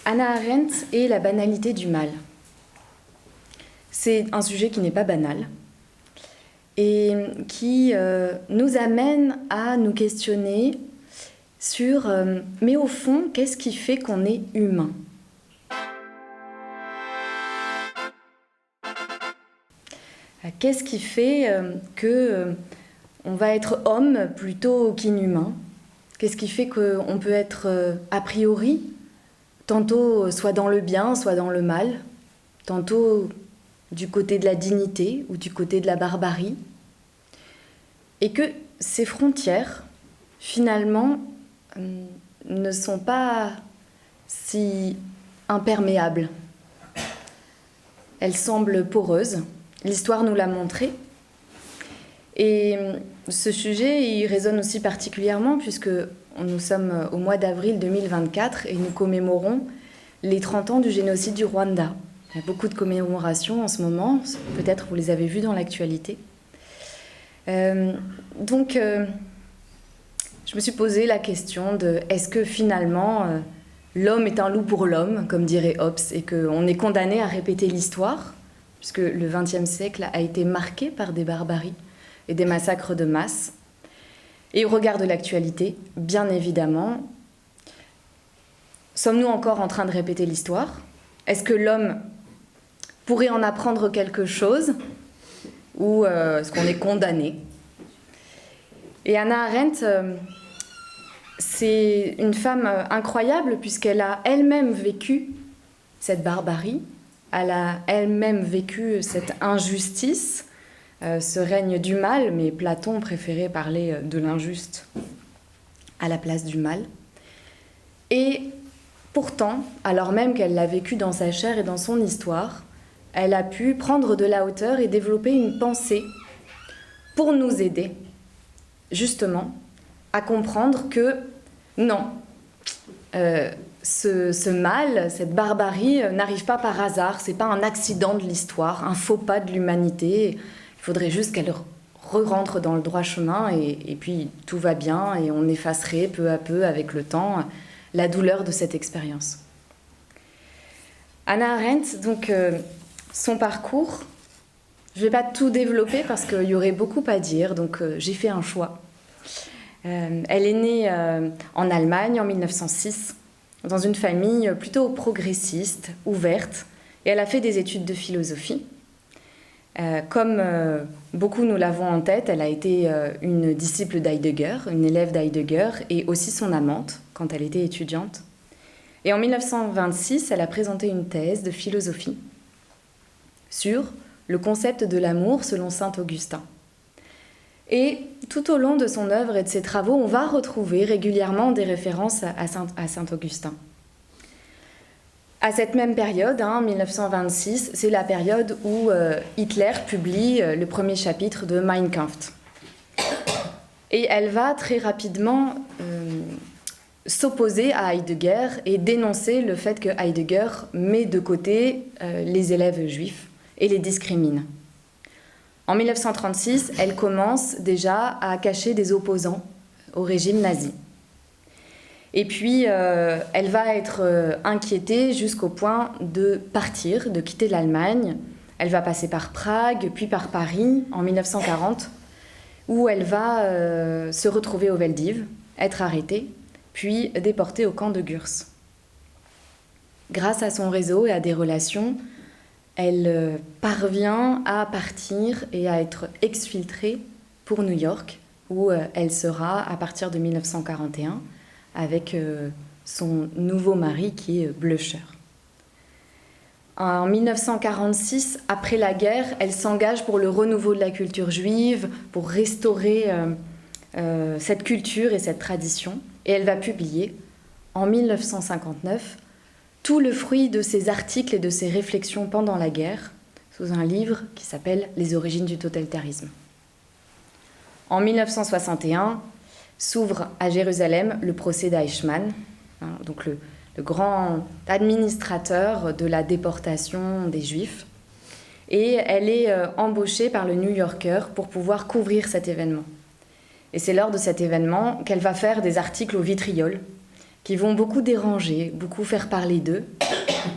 Hannah Arendt et la banalité du mal. C'est un sujet qui n'est pas banal et qui nous amène à nous questionner sur mais au fond, qu'est-ce qui fait qu'on est humain ? Qu'est-ce qui fait qu'on va être homme plutôt qu'inhumain ? Qu'est-ce qui fait qu'on peut être a priori, tantôt soit dans le bien, soit dans le mal, tantôt du côté de la dignité ou du côté de la barbarie, et que ces frontières, finalement, ne sont pas si imperméables. Elles semblent poreuses. L'histoire nous l'a montré. Et ce sujet, il résonne aussi particulièrement puisque nous sommes au mois d'avril 2024 et nous commémorons les 30 ans du génocide du Rwanda. Il y a beaucoup de commémorations en ce moment, peut-être vous les avez vues dans l'actualité. Donc, je me suis posé la question de est-ce que finalement l'homme est un loup pour l'homme, comme dirait Hobbes, et qu'on est condamné à répéter l'histoire, puisque le XXe siècle a été marqué par des barbaries et des massacres de masse. Et au regard de l'actualité, bien évidemment, sommes-nous encore en train de répéter l'histoire ? Est-ce que l'homme pourrait en apprendre quelque chose ? Ou est-ce qu'on est condamné ? Et Hannah Arendt, c'est une femme incroyable puisqu'elle a elle-même vécu cette barbarie, elle a elle-même vécu cette injustice, ce règne du mal, mais Platon préférait parler de l'injuste à la place du mal. Et pourtant, alors même qu'elle l'a vécu dans sa chair et dans son histoire, elle a pu prendre de la hauteur et développer une pensée pour nous aider, justement, à comprendre que non, ce mal, cette barbarie n'arrive pas par hasard, c'est pas un accident de l'histoire, un faux pas de l'humanité. Il faudrait juste qu'elle re-rentre dans le droit chemin et puis tout va bien et on effacerait peu à peu avec le temps la douleur de cette expérience. Hannah Arendt, donc son parcours, je ne vais pas tout développer parce qu'il y aurait beaucoup à dire, donc j'ai fait un choix. Elle est née en Allemagne en 1906, dans une famille plutôt progressiste, ouverte, et elle a fait des études de philosophie. Comme beaucoup nous l'avons en tête, elle a été une disciple d'Heidegger, une élève d'Heidegger, et aussi son amante quand elle était étudiante. Et en 1926, elle a présenté une thèse de philosophie sur le concept de l'amour selon saint Augustin. Et tout au long de son œuvre et de ses travaux, on va retrouver régulièrement des références à saint Augustin. À cette même période, 1926, c'est la période où Hitler publie le premier chapitre de Mein Kampf. Et elle va très rapidement s'opposer à Heidegger et dénoncer le fait que Heidegger met de côté les élèves juifs et les discrimine. En 1936, elle commence déjà à cacher des opposants au régime nazi. Et puis, elle va être inquiétée jusqu'au point de partir, de quitter l'Allemagne. Elle va passer par Prague, puis par Paris en 1940, où elle va se retrouver au Veldiv, être arrêtée, puis déportée au camp de Gurs. Grâce à son réseau et à des relations, elle parvient à partir et à être exfiltrée pour New York, où elle sera à partir de 1941 avec son nouveau mari qui est Blücher. En 1946, après la guerre, elle s'engage pour le renouveau de la culture juive, pour restaurer cette culture et cette tradition. Et elle va publier, en 1959, tout le fruit de ses articles et de ses réflexions pendant la guerre, sous un livre qui s'appelle « Les origines du totalitarisme ». En 1961, s'ouvre à Jérusalem le procès d'Eichmann, donc le grand administrateur de la déportation des Juifs. Et elle est embauchée par le New Yorker pour pouvoir couvrir cet événement. Et c'est lors de cet événement qu'elle va faire des articles au vitriol qui vont beaucoup déranger, beaucoup faire parler d'eux,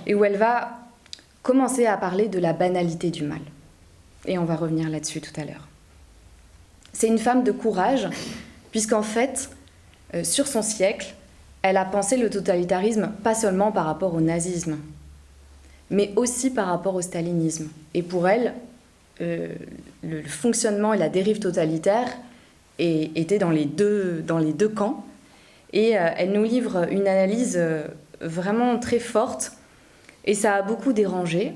et où elle va commencer à parler de la banalité du mal. Et on va revenir là-dessus tout à l'heure. C'est une femme de courage, puisqu'en fait, sur son siècle, elle a pensé le totalitarisme pas seulement par rapport au nazisme, mais aussi par rapport au stalinisme. Et pour elle, le fonctionnement et la dérive totalitaire étaient dans les deux camps. Et elle nous livre une analyse vraiment très forte. Et ça a beaucoup dérangé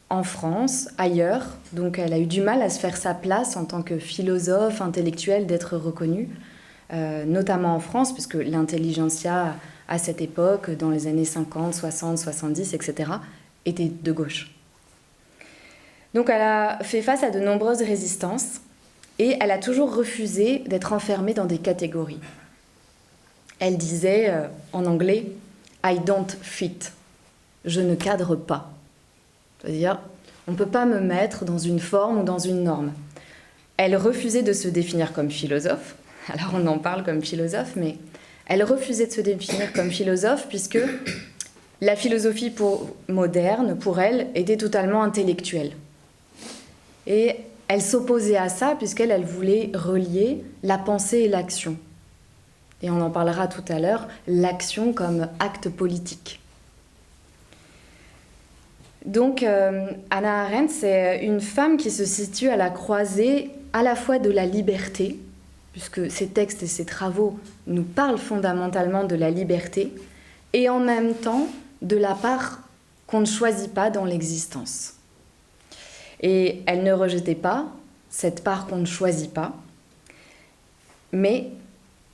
en France, ailleurs. Donc elle a eu du mal à se faire sa place en tant que philosophe, intellectuelle, d'être reconnue. Notamment en France, puisque l'intelligentsia à cette époque, dans les années 50, 60, 70, etc., était de gauche. Donc elle a fait face à de nombreuses résistances et elle a toujours refusé d'être enfermée dans des catégories. Elle disait en anglais « I don't fit », je ne cadre pas. C'est-à-dire, on ne peut pas me mettre dans une forme ou dans une norme. Elle refusait de se définir comme philosophe, alors on en parle comme philosophe, mais elle refusait de se définir comme philosophe puisque la philosophie moderne, pour elle, était totalement intellectuelle. Et elle s'opposait à ça puisqu'elle voulait relier la pensée et l'action. Et on en parlera tout à l'heure, l'action comme acte politique. Donc Hannah Arendt, c'est une femme qui se situe à la croisée à la fois de la liberté, puisque ses textes et ses travaux nous parlent fondamentalement de la liberté, et en même temps de la part qu'on ne choisit pas dans l'existence. Et elle ne rejetait pas cette part qu'on ne choisit pas, mais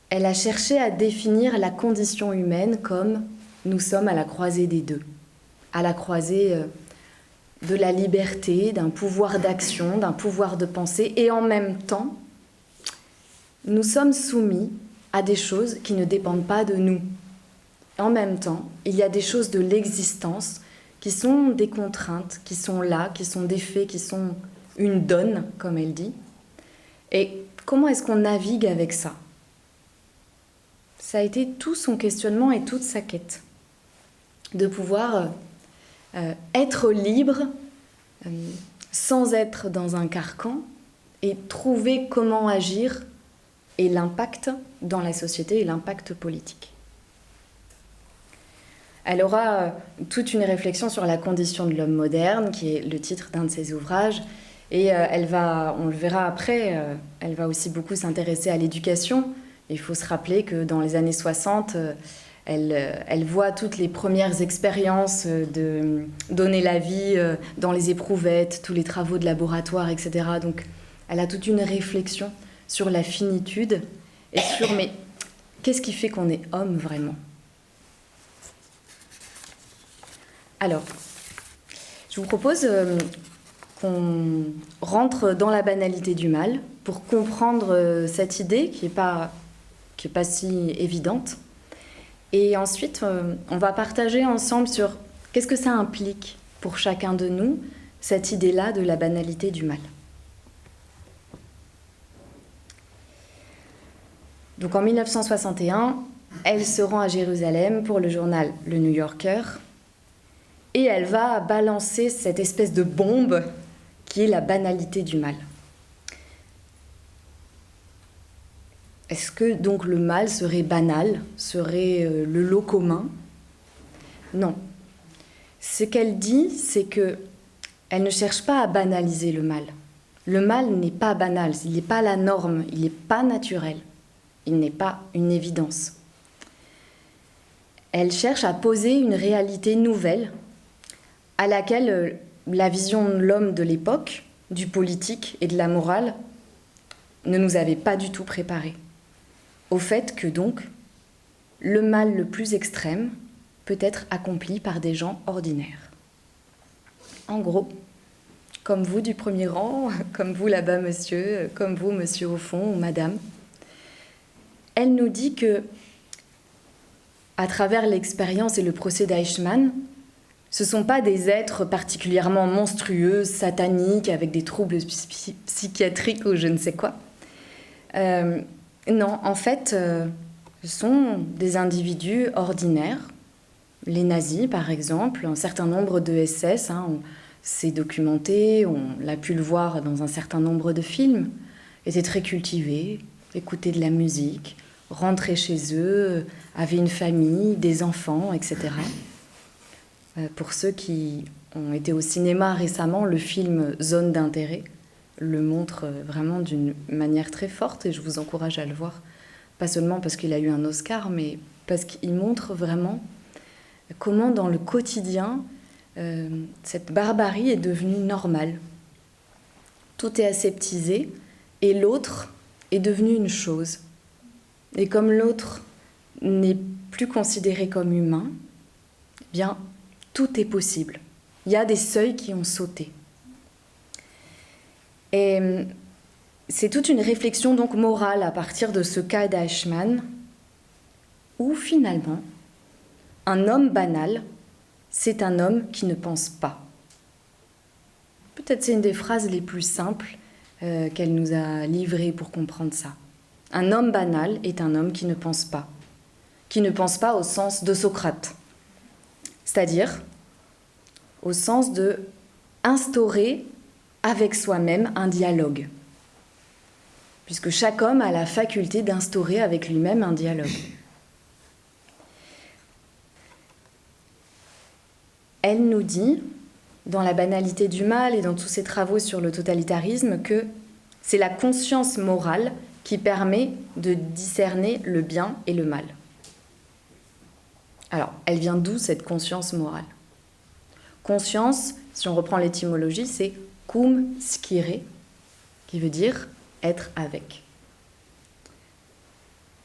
elle a cherché à définir la condition humaine comme nous sommes à la croisée des deux, à la croisée de la liberté, d'un pouvoir d'action, d'un pouvoir de pensée, et en même temps, nous sommes soumis à des choses qui ne dépendent pas de nous. En même temps, il y a des choses de l'existence qui sont des contraintes, qui sont là, qui sont des faits, qui sont une donne, comme elle dit. Et comment est-ce qu'on navigue avec ça ? Ça a été tout son questionnement et toute sa quête, de pouvoir être libre sans être dans un carcan et trouver comment agir et l'impact dans la société et l'impact politique. Elle aura toute une réflexion sur la condition de l'homme moderne, qui est le titre d'un de ses ouvrages, et on le verra après, elle va aussi beaucoup s'intéresser à l'éducation. Il faut se rappeler que dans les années 60, elle voit toutes les premières expériences de donner la vie dans les éprouvettes, tous les travaux de laboratoire, etc. Donc elle a toute une réflexion sur la finitude et sur mais qu'est-ce qui fait qu'on est homme vraiment ? Alors, je vous propose qu'on rentre dans la banalité du mal pour comprendre cette idée qui est pas si évidente. Et ensuite, on va partager ensemble sur qu'est-ce que ça implique pour chacun de nous, cette idée-là de la banalité du mal. Donc en 1961, elle se rend à Jérusalem pour le journal Le New Yorker et elle va balancer cette espèce de bombe qui est la banalité du mal. Est-ce que donc le mal serait banal, serait le lot commun ? Non. Ce qu'elle dit, c'est qu'elle ne cherche pas à banaliser le mal. Le mal n'est pas banal, il n'est pas la norme, il n'est pas naturel, il n'est pas une évidence. Elle cherche à poser une réalité nouvelle à laquelle la vision de l'homme de l'époque, du politique et de la morale ne nous avait pas du tout préparés. Au fait que donc, le mal le plus extrême peut être accompli par des gens ordinaires. En gros, comme vous du premier rang, comme vous là-bas monsieur, comme vous monsieur au fond ou madame, elle nous dit que, à travers l'expérience et le procès d'Eichmann, ce ne sont pas des êtres particulièrement monstrueux, sataniques, avec des troubles psychiatriques ou je ne sais quoi. Non, en fait, Ce sont des individus ordinaires. Les nazis, par exemple, un certain nombre de SS, on s'est documenté, on l'a pu le voir dans un certain nombre de films, étaient très cultivés, écoutaient de la musique, rentraient chez eux, avaient une famille, des enfants, etc. Pour ceux qui ont été au cinéma récemment, le film Zone d'intérêt le montre vraiment d'une manière très forte et je vous encourage à le voir. Pas seulement parce qu'il a eu un Oscar, mais parce qu'il montre vraiment comment dans le quotidien, cette barbarie est devenue normale. Tout est aseptisé et l'autre est devenu une chose. Et comme l'autre n'est plus considéré comme humain, eh bien, tout est possible. Il y a des seuils qui ont sauté. Et c'est toute une réflexion donc morale à partir de ce cas d'Eichmann, où finalement, un homme banal, c'est un homme qui ne pense pas. Peut-être c'est une des phrases les plus simples qu'elle nous a livrées pour comprendre ça. Un homme banal est un homme qui ne pense pas au sens de Socrate, c'est-à-dire au sens de instaurer avec soi-même un dialogue, puisque chaque homme a la faculté d'instaurer avec lui-même un dialogue. Elle nous dit, dans la banalité du mal et dans tous ses travaux sur le totalitarisme, que c'est la conscience morale qui permet de discerner le bien et le mal. Alors, elle vient d'où cette conscience morale ? Conscience, si on reprend l'étymologie, c'est cum scire, qui veut dire être avec.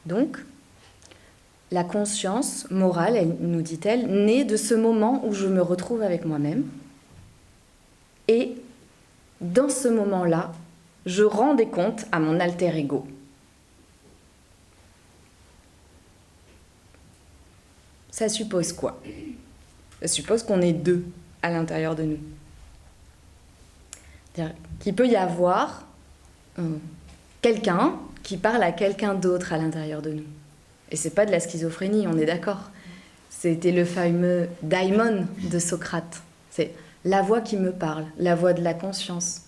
Donc, la conscience morale, elle nous dit-elle, naît de ce moment où je me retrouve avec moi-même. Et dans ce moment-là, je rends des comptes à mon alter ego. Ça suppose quoi ? Ça suppose qu'on est deux à l'intérieur de nous. C'est-à-dire qu'il peut y avoir quelqu'un qui parle à quelqu'un d'autre à l'intérieur de nous. Et c'est pas de la schizophrénie, on est d'accord. C'était le fameux daimon de Socrate. C'est la voix qui me parle, la voix de la conscience.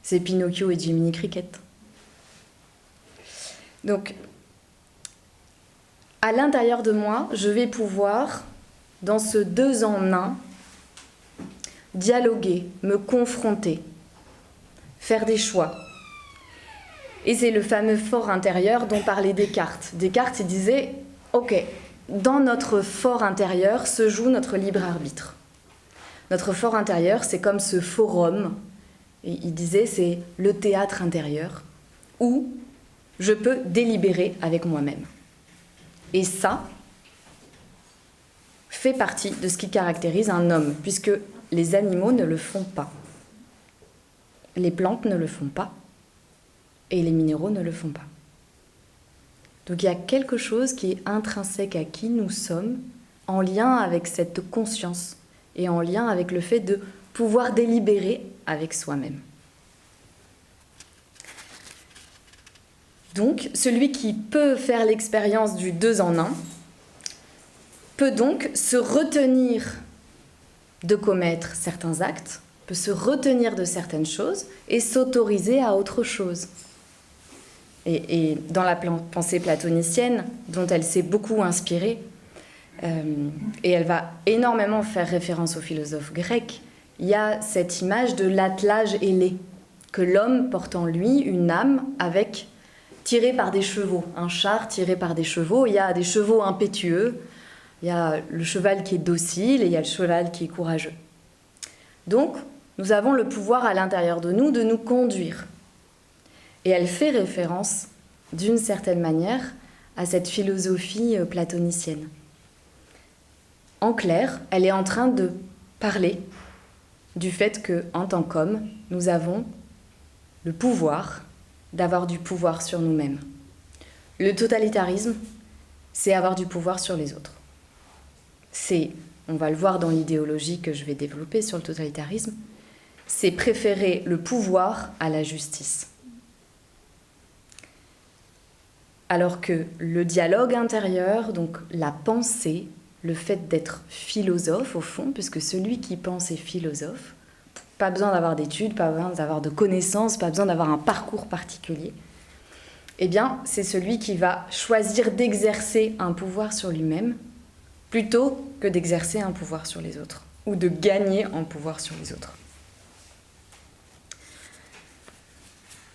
C'est Pinocchio et Jiminy Cricket. Donc, à l'intérieur de moi, je vais pouvoir, dans ce deux en un, dialoguer, me confronter, faire des choix. Et c'est le fameux fort intérieur dont parlait Descartes. Descartes, il disait, ok, dans notre fort intérieur se joue notre libre arbitre. Notre fort intérieur, c'est comme ce forum, et il disait, c'est le théâtre intérieur, où je peux délibérer avec moi-même. Et ça fait partie de ce qui caractérise un homme, puisque les animaux ne le font pas. Les plantes ne le font pas. Et les minéraux ne le font pas. Donc il y a quelque chose qui est intrinsèque à qui nous sommes, en lien avec cette conscience et en lien avec le fait de pouvoir délibérer avec soi-même. Donc celui qui peut faire l'expérience du deux en un peut donc se retenir de commettre certains actes, peut se retenir de certaines choses et s'autoriser à autre chose. Et dans la pensée platonicienne, dont elle s'est beaucoup inspirée, et elle va énormément faire référence aux philosophes grecs, il y a cette image de l'attelage ailé, que l'homme porte en lui une âme tirée par des chevaux, un char tiré par des chevaux. Il y a des chevaux impétueux, il y a le cheval qui est docile et il y a le cheval qui est courageux. Donc, nous avons le pouvoir à l'intérieur de nous de nous conduire. Et elle fait référence, d'une certaine manière, à cette philosophie platonicienne. En clair, elle est en train de parler du fait qu'en tant qu'homme, nous avons le pouvoir d'avoir du pouvoir sur nous-mêmes. Le totalitarisme, c'est avoir du pouvoir sur les autres. On va le voir dans l'idéologie que je vais développer sur le totalitarisme, c'est préférer le pouvoir à la justice. Alors que le dialogue intérieur, donc la pensée, le fait d'être philosophe au fond, puisque celui qui pense est philosophe, pas besoin d'avoir d'études, pas besoin d'avoir de connaissances, pas besoin d'avoir un parcours particulier, eh bien, c'est celui qui va choisir d'exercer un pouvoir sur lui-même plutôt que d'exercer un pouvoir sur les autres ou de gagner en pouvoir sur les autres.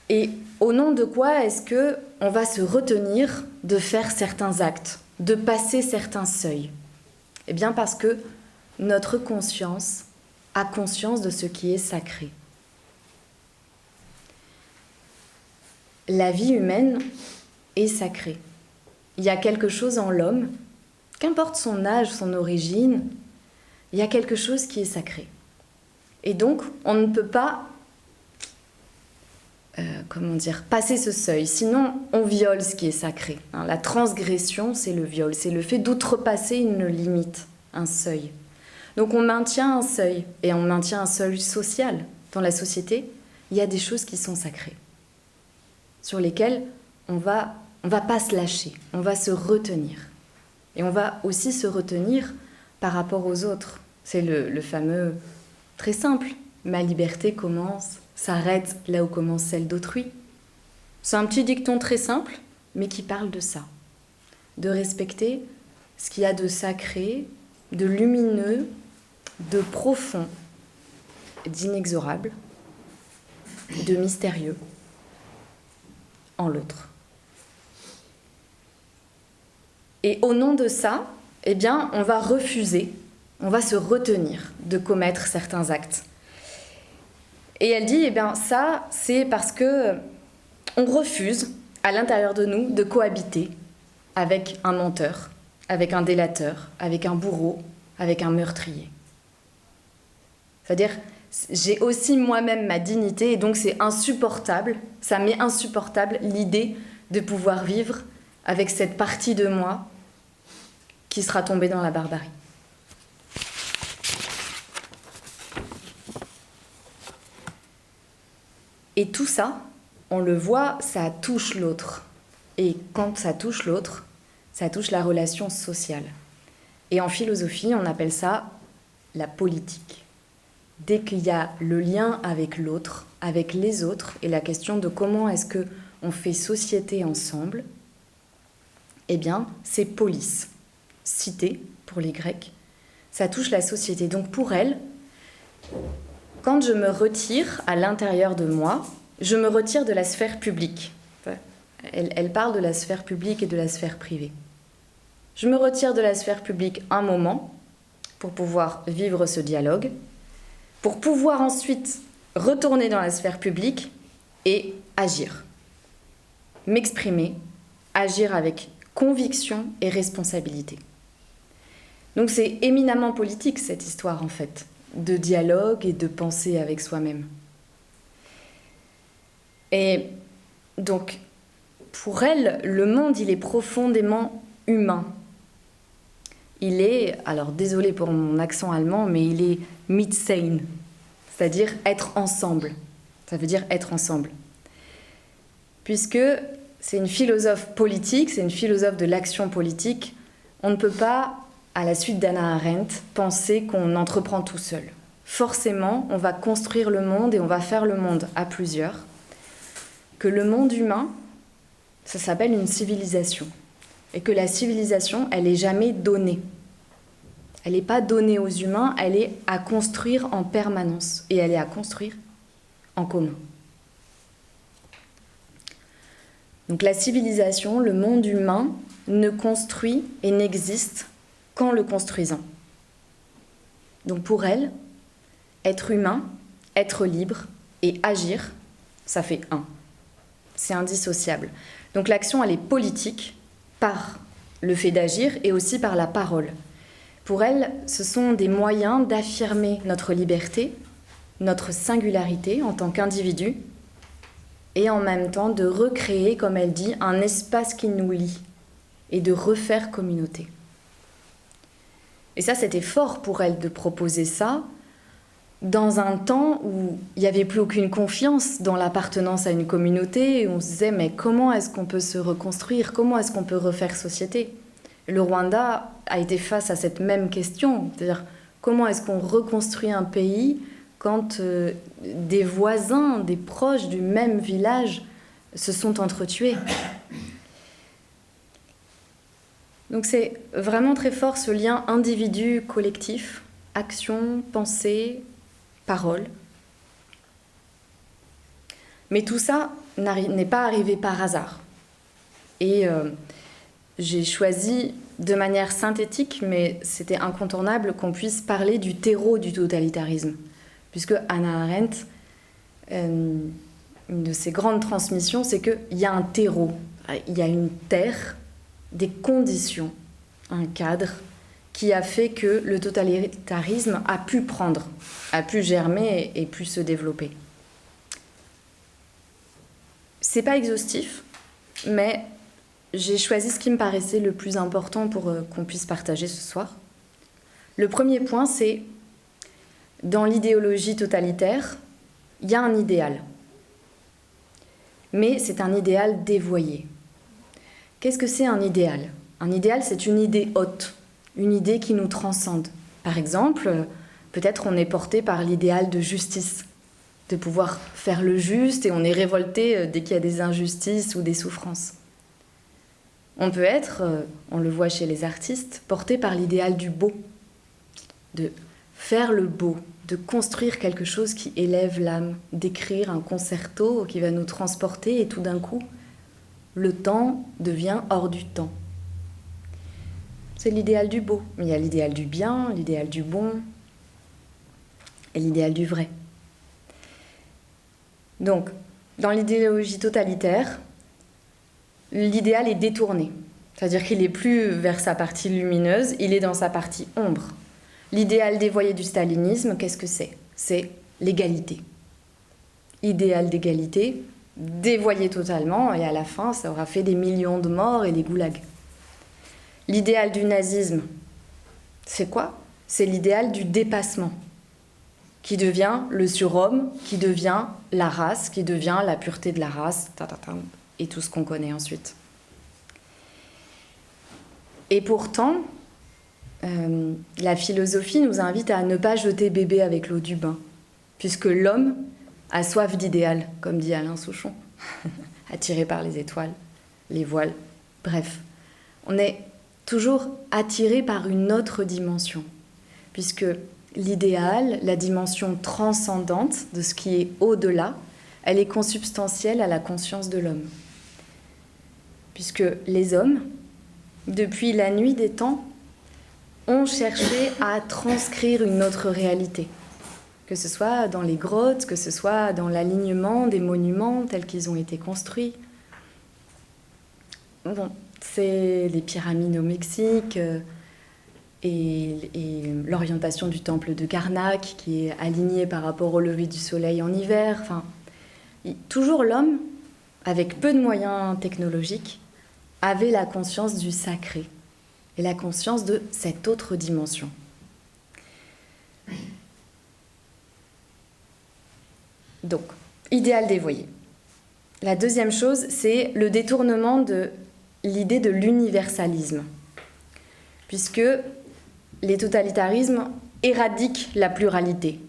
Et au nom de quoi est-ce qu'on va se retenir de faire certains actes, de passer certains seuils? Eh bien parce que notre conscience a conscience de ce qui est sacré. La vie humaine est sacrée. Il y a quelque chose en l'homme, qu'importe son âge, son origine, il y a quelque chose qui est sacré. Et donc, on ne peut pas passer ce seuil. Sinon, on viole ce qui est sacré. La transgression, c'est le viol. C'est le fait d'outrepasser une limite, un seuil. Donc on maintient un seuil, et on maintient un seuil social. Dans la société, il y a des choses qui sont sacrées, sur lesquelles on va pas se lâcher, on va se retenir. Et on va aussi se retenir par rapport aux autres. C'est le fameux, très simple, ma liberté s'arrête là où commence celle d'autrui. C'est un petit dicton très simple, mais qui parle de ça. De respecter ce qu'il y a de sacré, de lumineux, de profond, d'inexorable, de mystérieux en l'autre. Et au nom de ça, eh bien, on va refuser, on va se retenir de commettre certains actes. Et elle dit, eh bien, ça, c'est parce que on refuse, à l'intérieur de nous, de cohabiter avec un menteur, avec un délateur, avec un bourreau, avec un meurtrier. C'est-à-dire, j'ai aussi moi-même ma dignité, et donc c'est insupportable, ça m'est insupportable l'idée de pouvoir vivre avec cette partie de moi qui sera tombée dans la barbarie. Et tout ça, on le voit, ça touche l'autre. Et quand ça touche l'autre, ça touche la relation sociale. Et en philosophie, on appelle ça la politique. Dès qu'il y a le lien avec l'autre, avec les autres, et la question de comment est-ce qu'on fait société ensemble, eh bien, c'est polis, cité pour les Grecs. Ça touche la société. Donc pour elle, quand je me retire à l'intérieur de moi, je me retire de la sphère publique. Elle parle de la sphère publique et de la sphère privée. Je me retire de la sphère publique un moment pour pouvoir vivre ce dialogue, pour pouvoir ensuite retourner dans la sphère publique et agir. M'exprimer, agir avec conviction et responsabilité. Donc c'est éminemment politique cette histoire en fait, de dialogue et de pensée avec soi-même. Et donc, pour elle, le monde, il est profondément humain. Il est, alors désolé pour mon accent allemand, mais il est mitsein, c'est-à-dire être ensemble. Ça veut dire être ensemble. Puisque c'est une philosophe politique, c'est une philosophe de l'action politique, on ne peut pas, à la suite d'Hannah Arendt, penser qu'on entreprend tout seul. Forcément, on va construire le monde et on va faire le monde à plusieurs. Que le monde humain, ça s'appelle une civilisation. Et que la civilisation, elle n'est jamais donnée. Elle n'est pas donnée aux humains, elle est à construire en permanence. Et elle est à construire en commun. Donc la civilisation, le monde humain, ne construit et n'existe qu'en le construisant. Donc pour elle, être humain, être libre et agir, ça fait un. C'est indissociable. Donc l'action, elle est politique par le fait d'agir et aussi par la parole. Pour elle, ce sont des moyens d'affirmer notre liberté, notre singularité en tant qu'individu, et en même temps de recréer, comme elle dit, un espace qui nous lie et de refaire communauté. Et ça, c'était fort pour elle de proposer ça, dans un temps où il n'y avait plus aucune confiance dans l'appartenance à une communauté, où on se disait mais comment est-ce qu'on peut se reconstruire, comment est-ce qu'on peut refaire société? Le Rwanda a été face à cette même question, c'est-à-dire comment est-ce qu'on reconstruit un pays quand des voisins, des proches du même village se sont entretués. Donc c'est vraiment très fort ce lien individu-collectif, action, pensée, parole. Mais tout ça n'est pas arrivé par hasard. Et j'ai choisi de manière synthétique, mais c'était incontournable qu'on puisse parler du terreau du totalitarisme. Puisque Hannah Arendt, une de ses grandes transmissions, c'est qu'il y a un terreau, il y a une terre, des conditions, un cadre qui a fait que le totalitarisme a pu prendre, a pu germer et pu se développer. C'est pas exhaustif, mais j'ai choisi ce qui me paraissait le plus important pour qu'on puisse partager ce soir. Le premier point, c'est dans l'idéologie totalitaire, il y a un idéal. Mais c'est un idéal dévoyé. Qu'est-ce que c'est un idéal? Un idéal, c'est une idée haute, une idée qui nous transcende. Par exemple, peut-être on est porté par l'idéal de justice, de pouvoir faire le juste et on est révolté dès qu'il y a des injustices ou des souffrances. On peut être, on le voit chez les artistes, porté par l'idéal du beau, de faire le beau, de construire quelque chose qui élève l'âme, d'écrire un concerto qui va nous transporter et tout d'un coup, le temps devient hors du temps. C'est l'idéal du beau. Il y a l'idéal du bien, l'idéal du bon et l'idéal du vrai. Donc, dans l'idéologie totalitaire, l'idéal est détourné. C'est-à-dire qu'il n'est plus vers sa partie lumineuse, il est dans sa partie ombre. L'idéal dévoyé du stalinisme, qu'est-ce que c'est? C'est l'égalité. Idéal d'égalité, dévoyé totalement, et à la fin, ça aura fait des millions de morts et des goulags. L'idéal du nazisme, c'est quoi? C'est l'idéal du dépassement, qui devient le surhomme, qui devient la race, qui devient la pureté de la race, et tout ce qu'on connaît ensuite. Et pourtant, la philosophie nous invite à ne pas jeter bébé avec l'eau du bain, puisque l'homme a soif d'idéal, comme dit Alain Souchon, attiré par les étoiles, les voiles, bref. On est toujours attiré par une autre dimension, puisque l'idéal, la dimension transcendante de ce qui est au-delà, elle est consubstantielle à la conscience de l'homme. Puisque les hommes, depuis la nuit des temps, ont cherché à transcrire une autre réalité, que ce soit dans les grottes, que ce soit dans l'alignement des monuments tels qu'ils ont été construits. Bon, c'est les pyramides au Mexique et l'orientation du temple de Karnak qui est alignée par rapport au lever du soleil en hiver. Enfin, toujours l'homme, avec peu de moyens technologiques, avait la conscience du sacré et la conscience de cette autre dimension. Donc, idéal dévoyé. La deuxième chose, c'est le détournement de l'idée de l'universalisme, puisque les totalitarismes éradiquent la pluralité.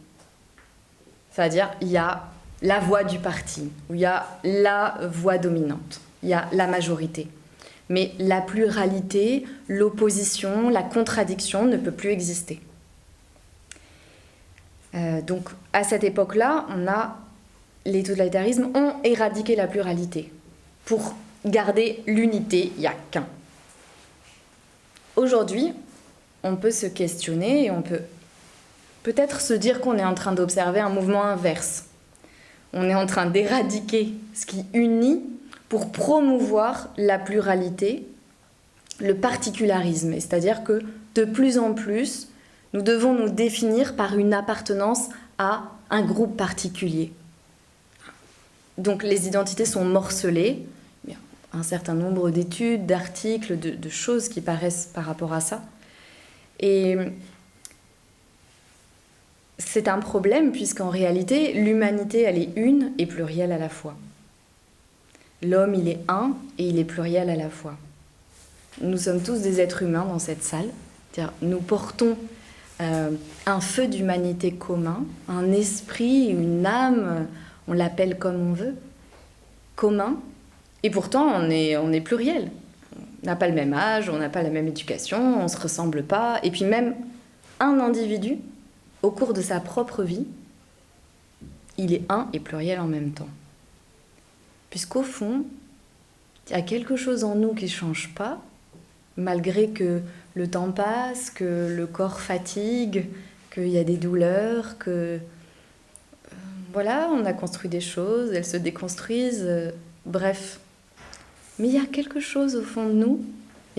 C'est-à-dire, il y a la voix du parti, ou il y a la voix dominante, il y a la majorité. Mais la pluralité, l'opposition, la contradiction ne peut plus exister. Donc, à cette époque-là, les totalitarismes ont éradiqué la pluralité. Pour garder l'unité, il n'y a qu'un. Aujourd'hui, on peut se questionner et on peut peut-être se dire qu'on est en train d'observer un mouvement inverse. On est en train d'éradiquer ce qui unit pour promouvoir la pluralité, le particularisme. C'est-à-dire que de plus en plus, nous devons nous définir par une appartenance à un groupe particulier. Donc les identités sont morcelées. Il y a un certain nombre d'études, d'articles, de choses qui paraissent par rapport à ça. Et c'est un problème puisqu'en réalité, l'humanité, elle est une et plurielle à la fois. L'homme, il est un et il est pluriel à la fois. Nous sommes tous des êtres humains dans cette salle. C'est-à-dire, nous portons un feu d'humanité commun, un esprit, une âme, on l'appelle comme on veut, commun. Et pourtant, on est pluriel. On n'a pas le même âge, on n'a pas la même éducation, on ne se ressemble pas. Et puis même un individu, au cours de sa propre vie, il est un et pluriel en même temps. Puisqu'au fond, il y a quelque chose en nous qui ne change pas, malgré que le temps passe, que le corps fatigue, qu'il y a des douleurs, que... voilà, on a construit des choses, elles se déconstruisent, bref. Mais il y a quelque chose au fond de nous,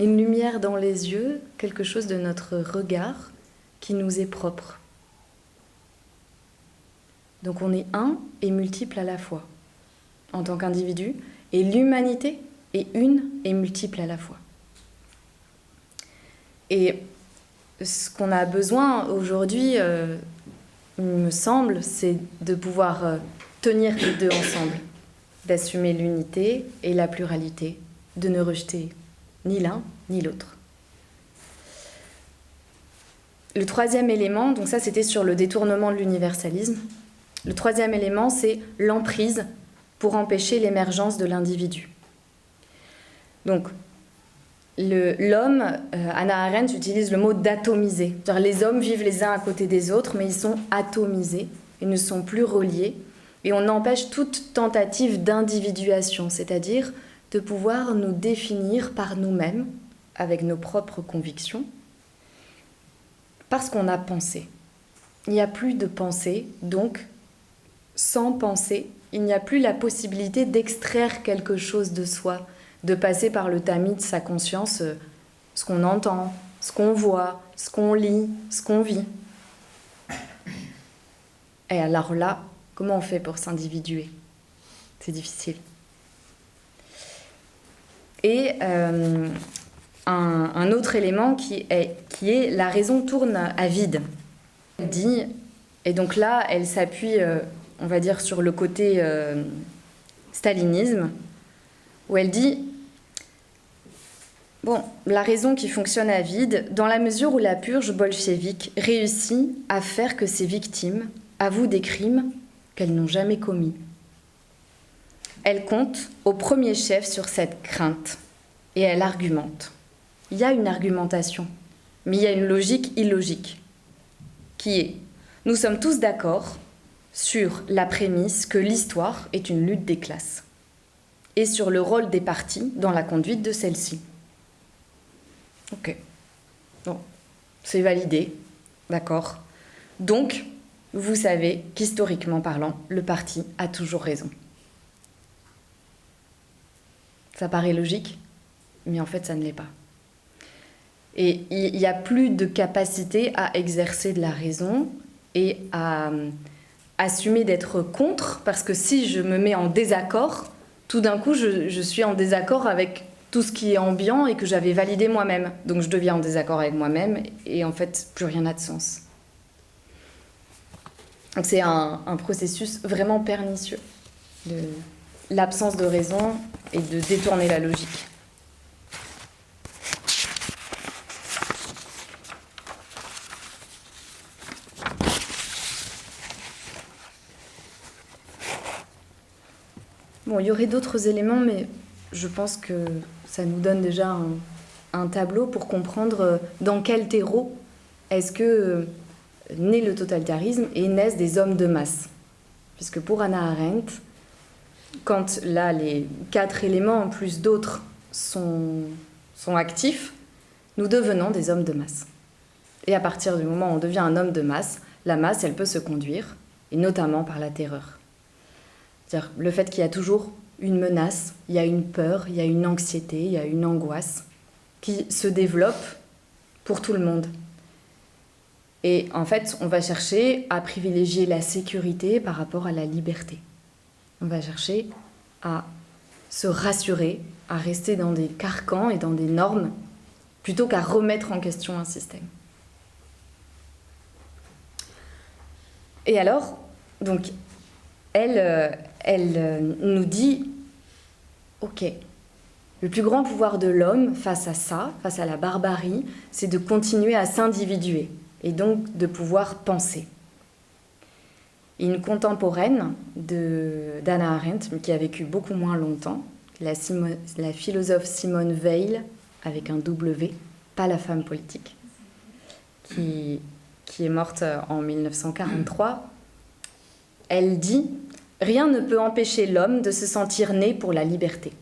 une lumière dans les yeux, quelque chose de notre regard qui nous est propre. Donc on est un et multiple à la fois, en tant qu'individu, et l'humanité est une et multiple à la fois. Et ce qu'on a besoin aujourd'hui, il me semble, c'est de pouvoir tenir les deux ensemble, d'assumer l'unité et la pluralité, de ne rejeter ni l'un ni l'autre. Le troisième élément, donc ça c'était sur le détournement de l'universalisme. Le troisième élément, c'est l'emprise pour empêcher l'émergence de l'individu. Donc, l'homme, Hannah Arendt utilise le mot d'atomiser. Les hommes vivent les uns à côté des autres, mais ils sont atomisés, ils ne sont plus reliés. Et on empêche toute tentative d'individuation, c'est-à-dire de pouvoir nous définir par nous-mêmes, avec nos propres convictions, parce qu'on a pensé. Il n'y a plus de pensée, donc sans pensée, il n'y a plus la possibilité d'extraire quelque chose de soi, de passer par le tamis de sa conscience, ce qu'on entend, ce qu'on voit, ce qu'on lit, ce qu'on vit. Et alors là, comment on fait pour s'individuer ? C'est difficile. Et un autre élément qui est la raison tourne à vide. Elle dit, et donc là, elle s'appuie, on va dire, sur le côté stalinisme, où elle dit, bon, la raison qui fonctionne à vide, dans la mesure où la purge bolchevique réussit à faire que ses victimes avouent des crimes qu'elles n'ont jamais commis. Elle compte au premier chef sur cette crainte et elle argumente. Il y a une argumentation, mais il y a une logique illogique, qui est, nous sommes tous d'accord sur la prémisse que l'histoire est une lutte des classes et sur le rôle des partis dans la conduite de celle-ci. Ok, bon, c'est validé, d'accord. Donc, vous savez qu'historiquement parlant, le parti a toujours raison. Ça paraît logique, mais en fait, ça ne l'est pas. Et il n'y a plus de capacité à exercer de la raison et à assumer d'être contre, parce que si je me mets en désaccord, tout d'un coup, je suis en désaccord avec tout ce qui est ambiant et que j'avais validé moi-même. Donc je deviens en désaccord avec moi-même et en fait, plus rien n'a de sens. Donc c'est un processus vraiment pernicieux de l'absence de raison et de détourner la logique. Bon, il y aurait d'autres éléments, mais je pense que ça nous donne déjà un tableau pour comprendre dans quel terreau est-ce que naît le totalitarisme et naissent des hommes de masse. Puisque pour Hannah Arendt, quand là les 4 éléments en plus d'autres sont actifs, nous devenons des hommes de masse. Et à partir du moment où on devient un homme de masse, la masse, elle peut se conduire, et notamment par la terreur. C'est-à-dire le fait qu'il y a toujours une menace, il y a une peur, il y a une anxiété, il y a une angoisse qui se développe pour tout le monde. Et en fait, on va chercher à privilégier la sécurité par rapport à la liberté. On va chercher à se rassurer, à rester dans des carcans et dans des normes, plutôt qu'à remettre en question un système. Et alors, donc, elle nous dit, ok, le plus grand pouvoir de l'homme face à ça, face à la barbarie, c'est de continuer à s'individuer et donc de pouvoir penser. Et une contemporaine d'Hannah Arendt, mais qui a vécu beaucoup moins longtemps, la philosophe Simone Weil, avec un W, pas la femme politique, qui est morte en 1943, elle dit « Rien ne peut empêcher l'homme de se sentir né pour la liberté.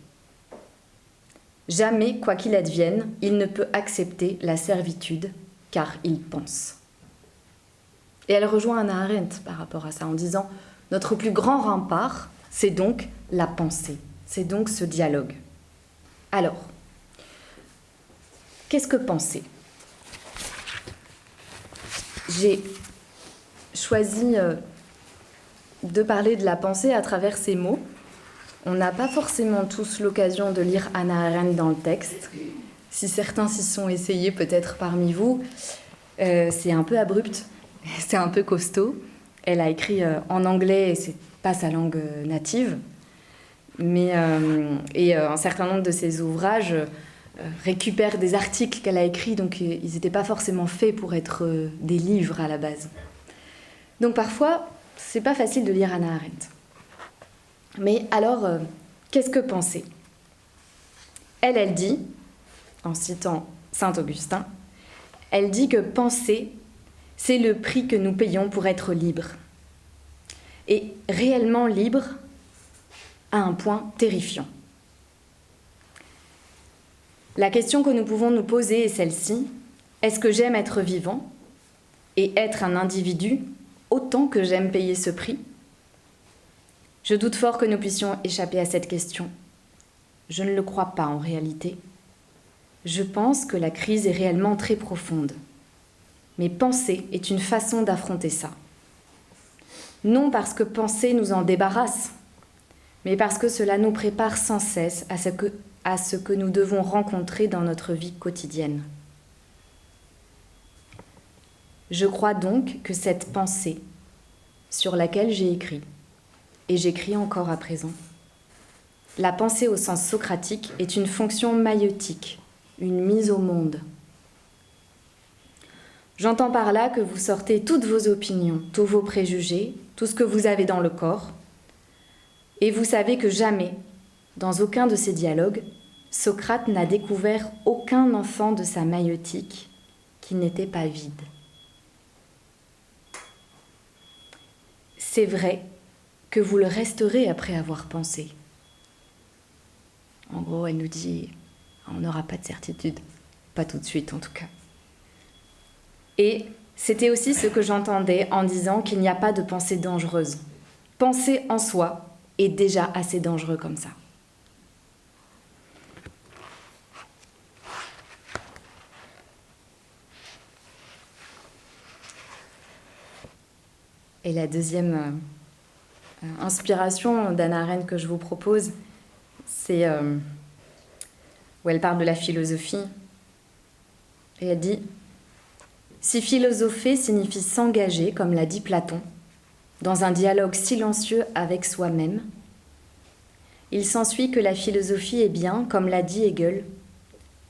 Jamais, quoi qu'il advienne, il ne peut accepter la servitude, car il pense. » Et elle rejoint Hannah Arendt par rapport à ça, en disant « Notre plus grand rempart, c'est donc la pensée, c'est donc ce dialogue. » Alors, qu'est-ce que penser ? J'ai choisi de parler de la pensée à travers ces mots. On n'a pas forcément tous l'occasion de lire Hannah Arendt dans le texte. Si certains s'y sont essayés, peut-être parmi vous, c'est un peu abrupt, c'est un peu costaud. Elle a écrit en anglais, et c'est pas sa langue native. Mais, un certain nombre de ses ouvrages récupèrent des articles qu'elle a écrits, donc ils n'étaient pas forcément faits pour être des livres à la base. Donc parfois, c'est pas facile de lire Hannah Arendt. Mais alors, qu'est-ce que penser ? Elle dit, en citant saint Augustin, elle dit que penser, c'est le prix que nous payons pour être libres. Et réellement libre à un point terrifiant. La question que nous pouvons nous poser est celle-ci. Est-ce que j'aime être vivant et être un individu autant que j'aime payer ce prix ? Je doute fort que nous puissions échapper à cette question. Je ne le crois pas en réalité. Je pense que la crise est réellement très profonde. Mais penser est une façon d'affronter ça. Non parce que penser nous en débarrasse, mais parce que cela nous prépare sans cesse à ce que nous devons rencontrer dans notre vie quotidienne. Je crois donc que cette pensée, sur laquelle j'ai écrit, et j'écris encore à présent, la pensée au sens socratique est une fonction maïeutique, une mise au monde. J'entends par là que vous sortez toutes vos opinions, tous vos préjugés, tout ce que vous avez dans le corps, et vous savez que jamais, dans aucun de ces dialogues, Socrate n'a découvert aucun enfant de sa maïeutique qui n'était pas vide. C'est vrai que vous le resterez après avoir pensé. En gros, elle nous dit, on n'aura pas de certitude, pas tout de suite en tout cas. Et c'était aussi ce que j'entendais en disant qu'il n'y a pas de pensée dangereuse. Penser en soi est déjà assez dangereux comme ça. Et la deuxième inspiration d'Hannah Arendt que je vous propose, c'est où elle parle de la philosophie. Et elle dit « Si philosopher signifie s'engager, comme l'a dit Platon, dans un dialogue silencieux avec soi-même, il s'ensuit que la philosophie est bien, comme l'a dit Hegel,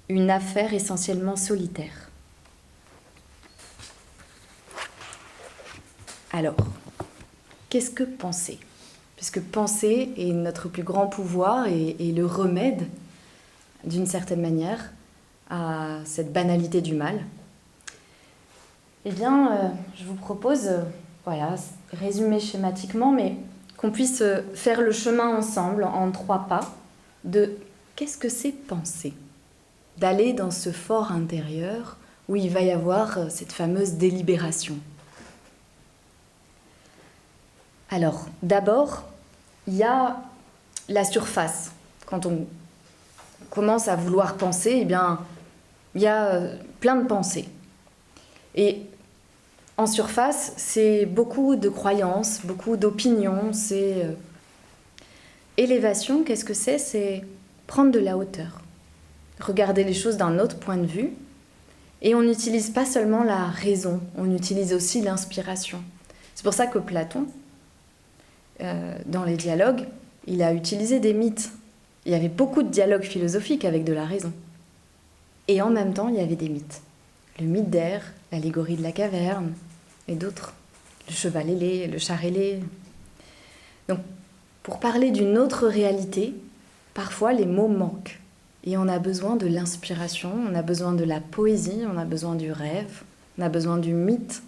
une affaire essentiellement solitaire. » Alors, qu'est-ce que penser ? Puisque penser est notre plus grand pouvoir et le remède, d'une certaine manière, à cette banalité du mal. Eh bien, je vous propose, résumé schématiquement, mais qu'on puisse faire le chemin ensemble en 3 pas de qu'est-ce que c'est penser ? D'aller dans ce fort intérieur où il va y avoir cette fameuse délibération. Alors, d'abord, il y a la surface. Quand on commence à vouloir penser, eh bien, il y a plein de pensées. Et en surface, c'est beaucoup de croyances, beaucoup d'opinions, c'est... Élévation, qu'est-ce que c'est ? C'est prendre de la hauteur, regarder les choses d'un autre point de vue, et on n'utilise pas seulement la raison, on utilise aussi l'inspiration. C'est pour ça que Platon, dans les dialogues, il a utilisé des mythes. Il y avait beaucoup de dialogues philosophiques avec de la raison. Et en même temps, il y avait des mythes. Le mythe d'Air, l'allégorie de la caverne, et d'autres. Le cheval ailé, le char ailé. Donc, pour parler d'une autre réalité, parfois les mots manquent. Et on a besoin de l'inspiration, on a besoin de la poésie, on a besoin du rêve, on a besoin du mythe.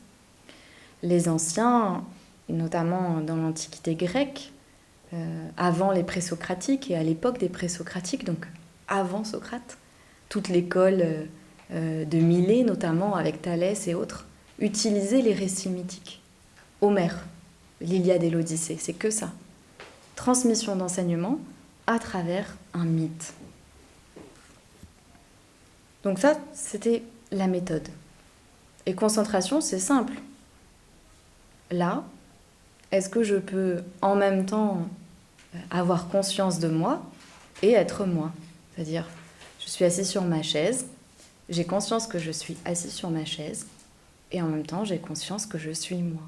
Les anciens, notamment dans l'Antiquité grecque, avant les présocratiques et à l'époque des présocratiques, donc avant Socrate, toute l'école de Milée, notamment avec Thalès et autres, utilisaient les récits mythiques. Homère, l'Iliade et l'Odyssée, c'est que ça. Transmission d'enseignement à travers un mythe. Donc ça, c'était la méthode. Et concentration, c'est simple. Là, est-ce que je peux en même temps avoir conscience de moi et être moi? C'est-à-dire, je suis assis sur ma chaise, j'ai conscience que je suis assis sur ma chaise, et en même temps, j'ai conscience que je suis moi.